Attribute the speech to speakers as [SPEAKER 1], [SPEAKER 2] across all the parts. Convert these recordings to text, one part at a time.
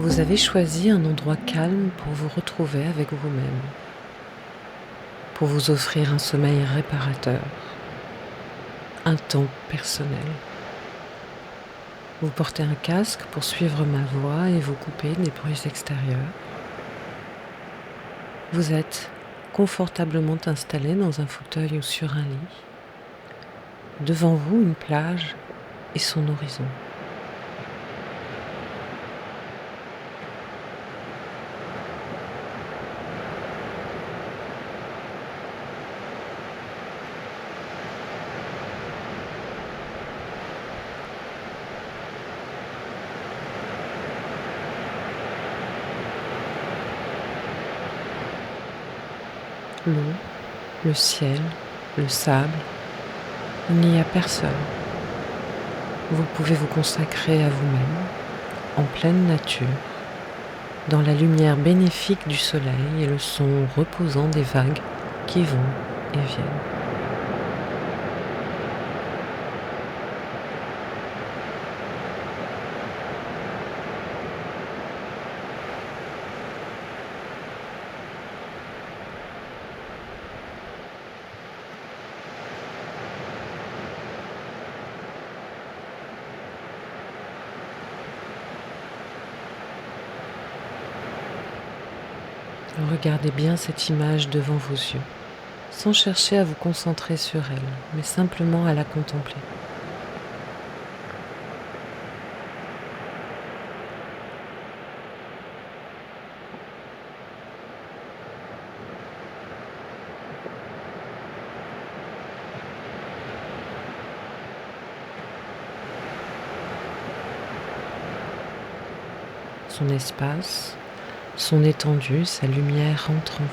[SPEAKER 1] Vous avez choisi un endroit calme pour vous retrouver avec vous-même, pour vous offrir un sommeil réparateur, un temps personnel. Vous portez un casque pour suivre ma voix et vous couper des bruits extérieurs. Vous êtes confortablement installé dans un fauteuil ou sur un lit. Devant vous, une plage et son horizon. L'eau, le ciel, le sable, il n'y a personne. Vous pouvez vous consacrer à vous-même, en pleine nature, dans la lumière bénéfique du soleil et le son reposant des vagues qui vont et viennent. Regardez bien cette image devant vos yeux, sans chercher à vous concentrer sur elle, mais simplement à la contempler. Son espace, son étendue, sa lumière entre en vous.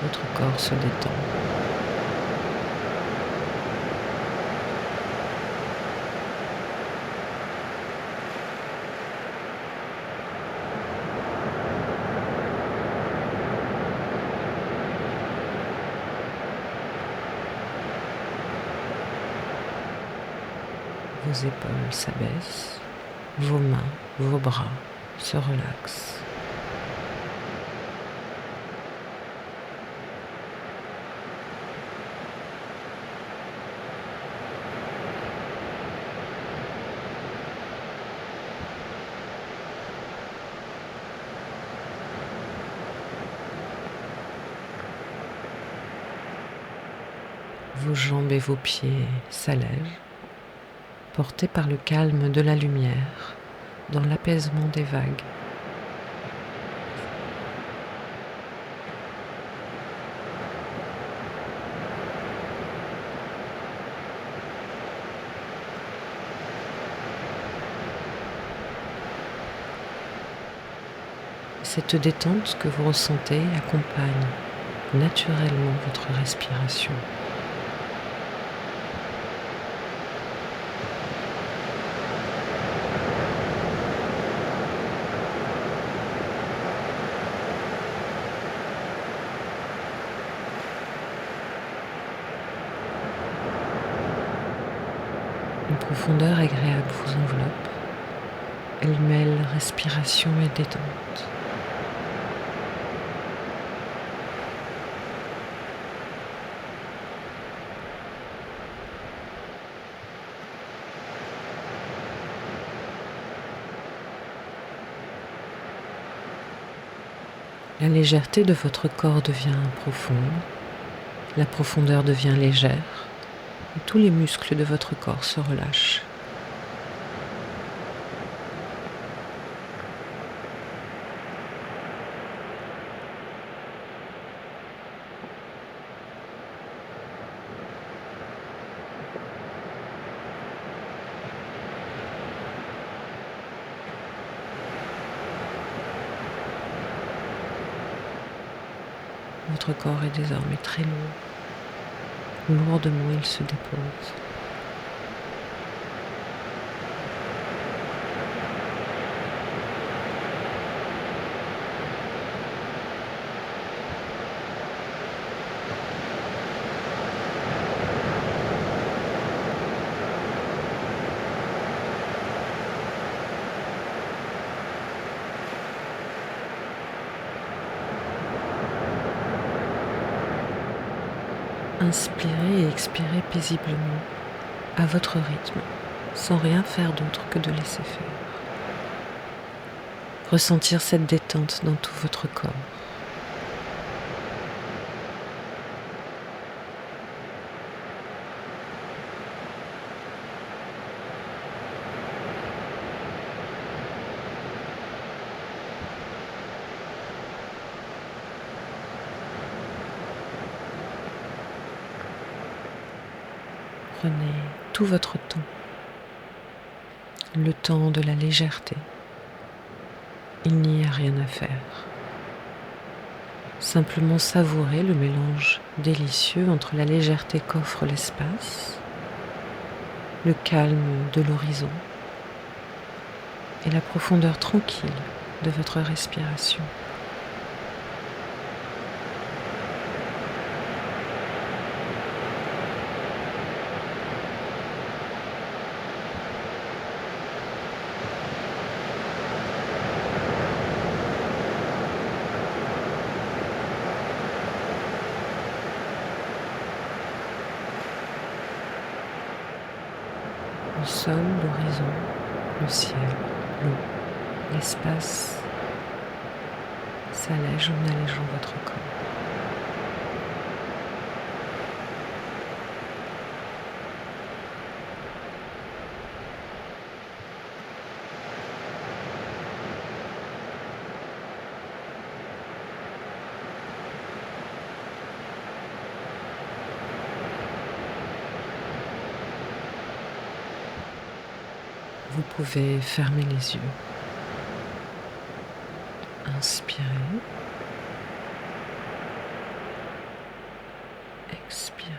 [SPEAKER 1] Votre corps se détend. Vos épaules s'abaissent, vos mains, vos bras se relaxent. Vos jambes et vos pieds s'allègent, portés par le calme de la lumière, dans l'apaisement des vagues. Cette détente que vous ressentez accompagne naturellement votre respiration. Une profondeur agréable vous enveloppe. Elle mêle respiration et détente. La légèreté de votre corps devient profonde, la profondeur devient légère et tous les muscles de votre corps se relâchent. Votre corps est désormais très lourd. Lourdement, il se dépose. Inspirez et expirez paisiblement, à votre rythme, sans rien faire d'autre que de laisser faire. Ressentir cette détente dans tout votre corps. Prenez tout votre temps, le temps de la légèreté. Il n'y a rien à faire. Simplement savourer le mélange délicieux entre la légèreté qu'offre l'espace, le calme de l'horizon et la profondeur tranquille de votre respiration. Le sol, l'horizon, le ciel, l'eau, l'espace s'allège en allégeant votre corps. Vous pouvez fermer les yeux. Inspirez. Expirez.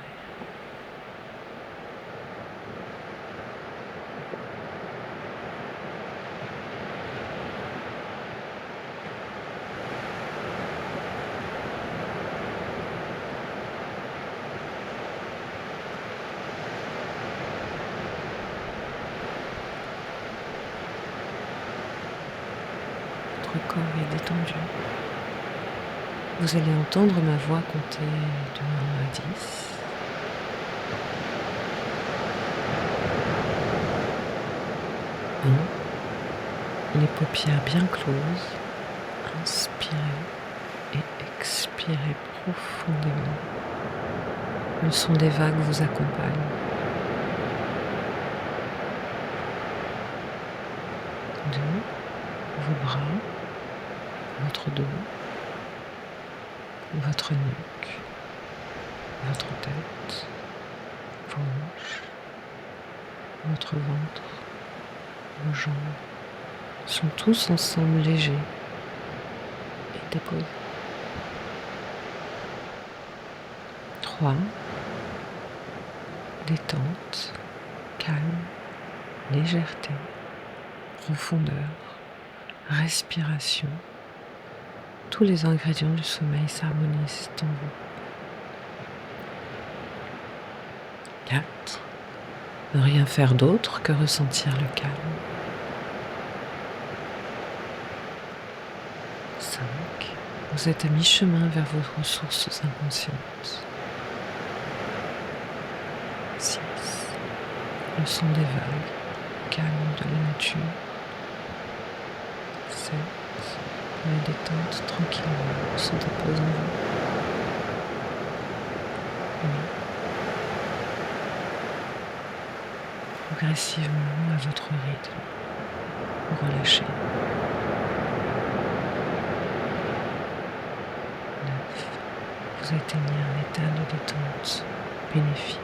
[SPEAKER 1] Votre corps est détendu. Vous allez entendre ma voix compter de 1 à 10. Les paupières bien closes. Inspirez et expirez profondément. Le son des vagues vous accompagne. 2. Vos bras, votre dos, votre nuque, votre tête, vos hanches, votre ventre, vos jambes sont tous ensemble légers et déposés. 3. Détente, calme, légèreté, profondeur, respiration. Tous les ingrédients du sommeil s'harmonisent en vous. 4. Ne rien faire d'autre que ressentir le calme. 5. Vous êtes à mi-chemin vers vos ressources inconscientes. 6. Le son des vagues, calme de la nature. 7. La détente tranquillement se dépose en vous. 8. Progressivement à votre rythme, vous relâchez. 9. Vous atteignez un état de détente bénéfique.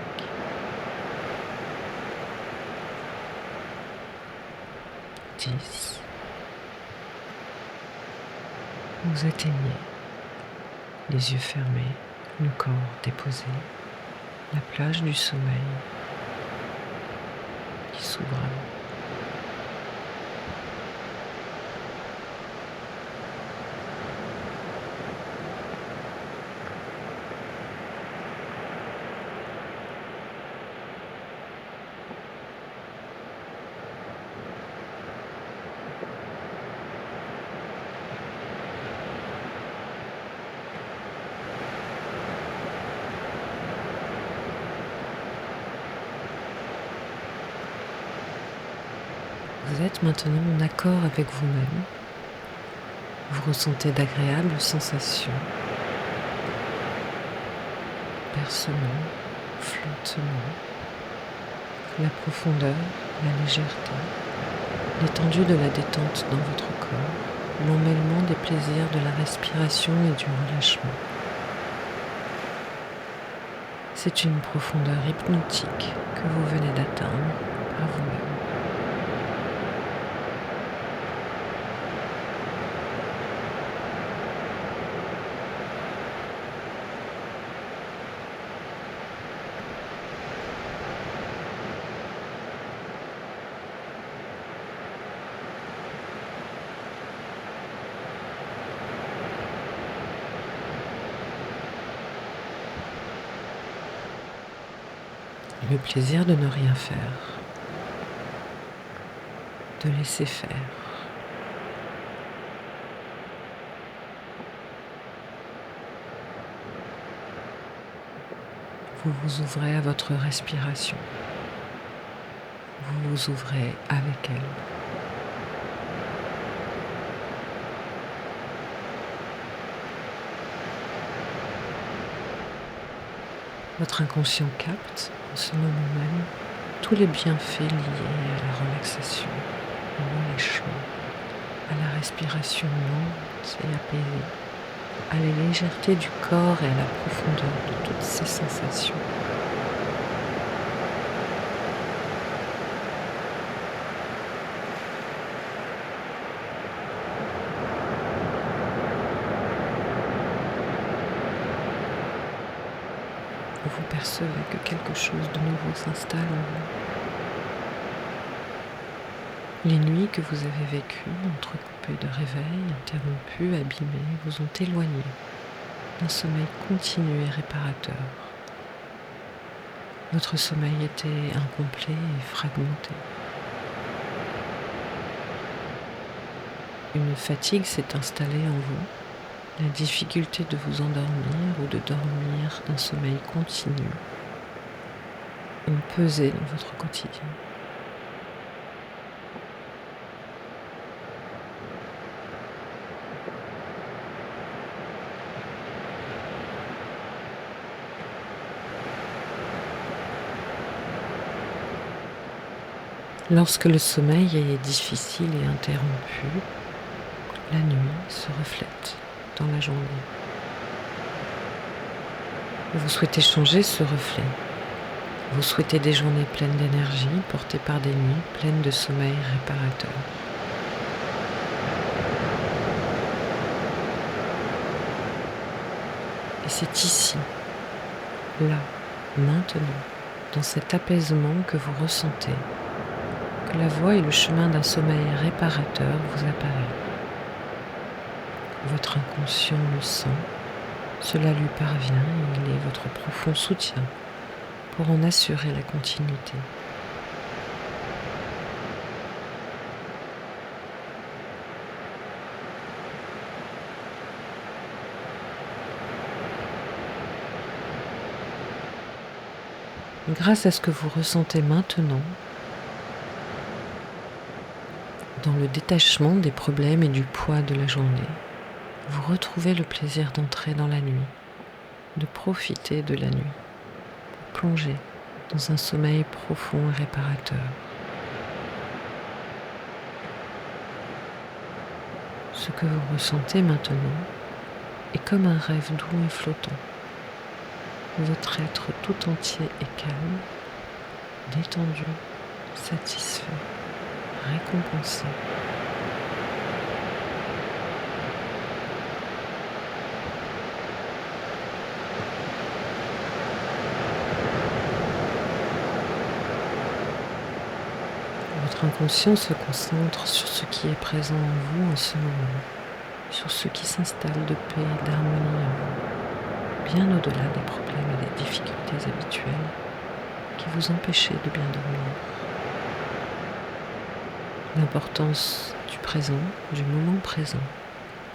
[SPEAKER 1] 10. Vous atteignez, les yeux fermés, le corps déposé, la plage du sommeil qui s'ouvre à vous. Vous êtes maintenant en accord avec vous-même. Vous ressentez d'agréables sensations, bercement, flottement, la profondeur, la légèreté, l'étendue de la détente dans votre corps, l'emmêlement des plaisirs de la respiration et du relâchement. C'est une profondeur hypnotique que vous venez d'atteindre par vous-même. Le plaisir de ne rien faire, de laisser faire. Vous vous ouvrez à votre respiration. Vous vous ouvrez avec elle. Votre inconscient capte en ce moment même tous les bienfaits liés à la relaxation, au relâchement, à la respiration lente et apaisée, à la légèreté du corps et à la profondeur de toutes ces sensations. Vous percevez que quelque chose de nouveau s'installe en vous. Les nuits que vous avez vécues, entrecoupées de réveils, interrompus, abîmés, vous ont éloigné d'un sommeil continu et réparateur. Votre sommeil était incomplet et fragmenté. Une fatigue s'est installée en vous. La difficulté de vous endormir ou de dormir d'un sommeil continu ont pesé dans votre quotidien. Lorsque le sommeil est difficile et interrompu, la nuit se reflète dans la journée. Vous souhaitez changer ce reflet. Vous souhaitez des journées pleines d'énergie, portées par des nuits pleines de sommeil réparateur. Et c'est ici, là, maintenant, dans cet apaisement que vous ressentez, que la voie et le chemin d'un sommeil réparateur vous apparaît. Votre inconscient le sent, cela lui parvient et il est votre profond soutien pour en assurer la continuité. Grâce à ce que vous ressentez maintenant, dans le détachement des problèmes et du poids de la journée, vous retrouvez le plaisir d'entrer dans la nuit, de profiter de la nuit, de plonger dans un sommeil profond et réparateur. Ce que vous ressentez maintenant est comme un rêve doux et flottant. Votre être tout entier est calme, détendu, satisfait, récompensé. Votre inconscient se concentre sur ce qui est présent en vous en ce moment, sur ce qui s'installe de paix et d'harmonie en vous, bien au-delà des problèmes et des difficultés habituelles qui vous empêchaient de bien dormir. L'importance du présent, du moment présent,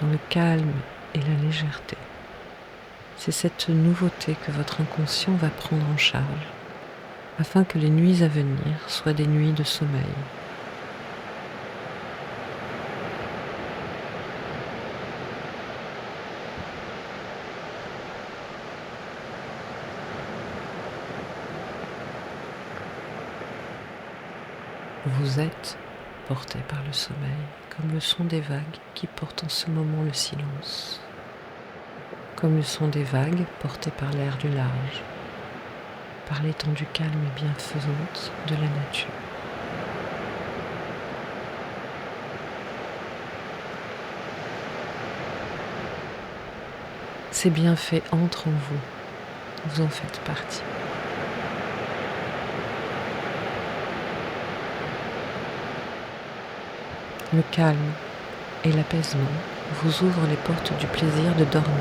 [SPEAKER 1] dans le calme et la légèreté. C'est cette nouveauté que votre inconscient va prendre en charge, afin que les nuits à venir soient des nuits de sommeil. Vous êtes porté par le sommeil, comme le son des vagues qui portent en ce moment le silence, comme le son des vagues porté par l'air du large, par l'étendue calme et bienfaisante de la nature. Ces bienfaits entrent en vous, vous en faites partie. Le calme et l'apaisement vous ouvrent les portes du plaisir de dormir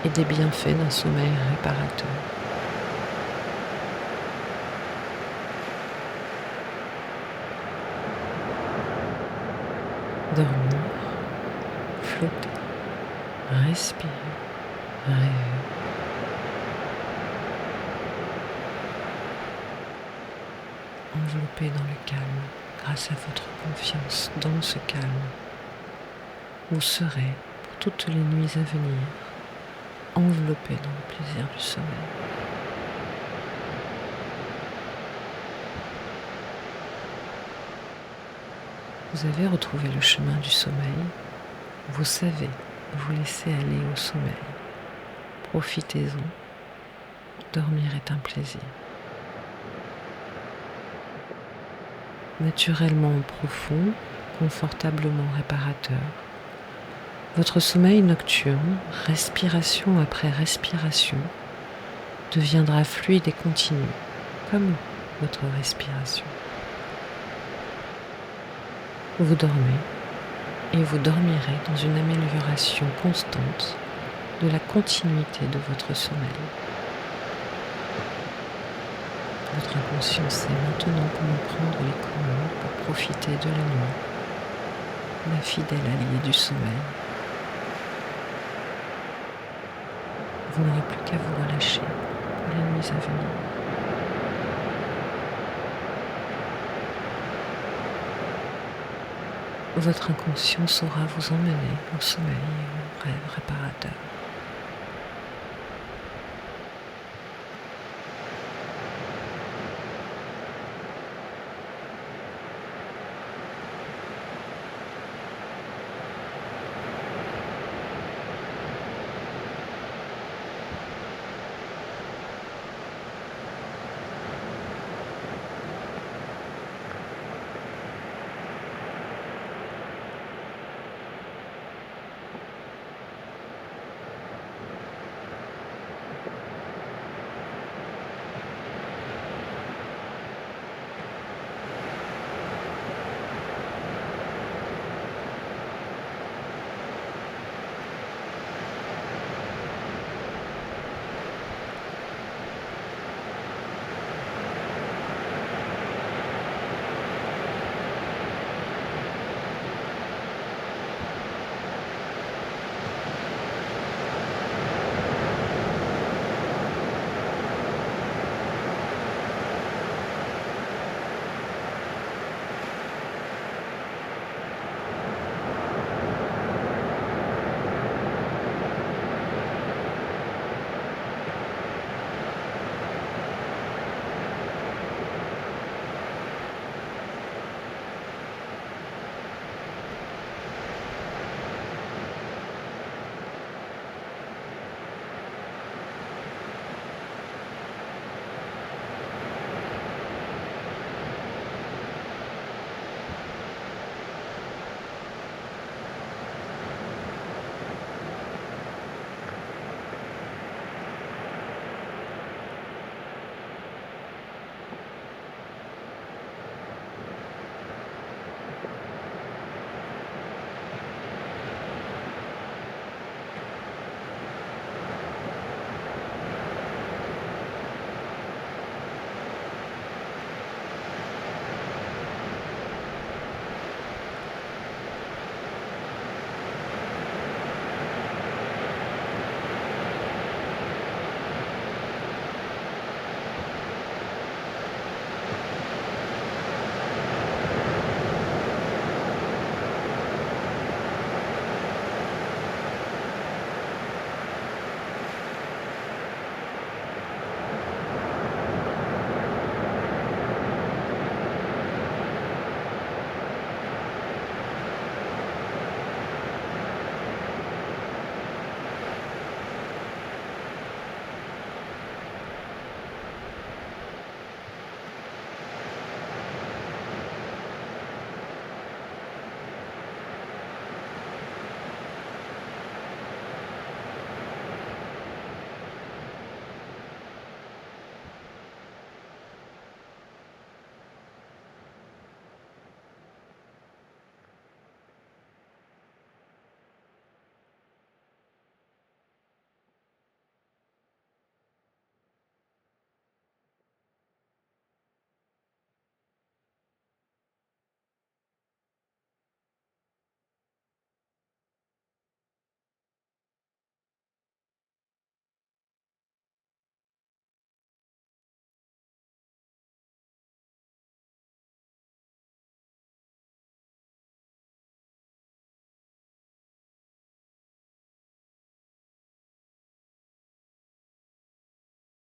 [SPEAKER 1] et des bienfaits d'un sommeil réparateur. Dormir, flotter, respirer, rêver. Enveloppé dans le calme, grâce à votre confiance dans ce calme, vous serez, pour toutes les nuits à venir, enveloppé dans le plaisir du sommeil. Vous avez retrouvé le chemin du sommeil, vous savez vous laisser aller au sommeil. Profitez-en, dormir est un plaisir. Naturellement profond, confortablement réparateur, votre sommeil nocturne, respiration après respiration, deviendra fluide et continu, comme votre respiration. Vous dormez et vous dormirez dans une amélioration constante de la continuité de votre sommeil. Votre inconscient sait maintenant comment prendre les commandes pour profiter de la nuit, la fidèle alliée du sommeil. Vous n'aurez plus qu'à vous relâcher pour les nuits à venir. Votre inconscient saura vous emmener au sommeil et au rêve réparateur.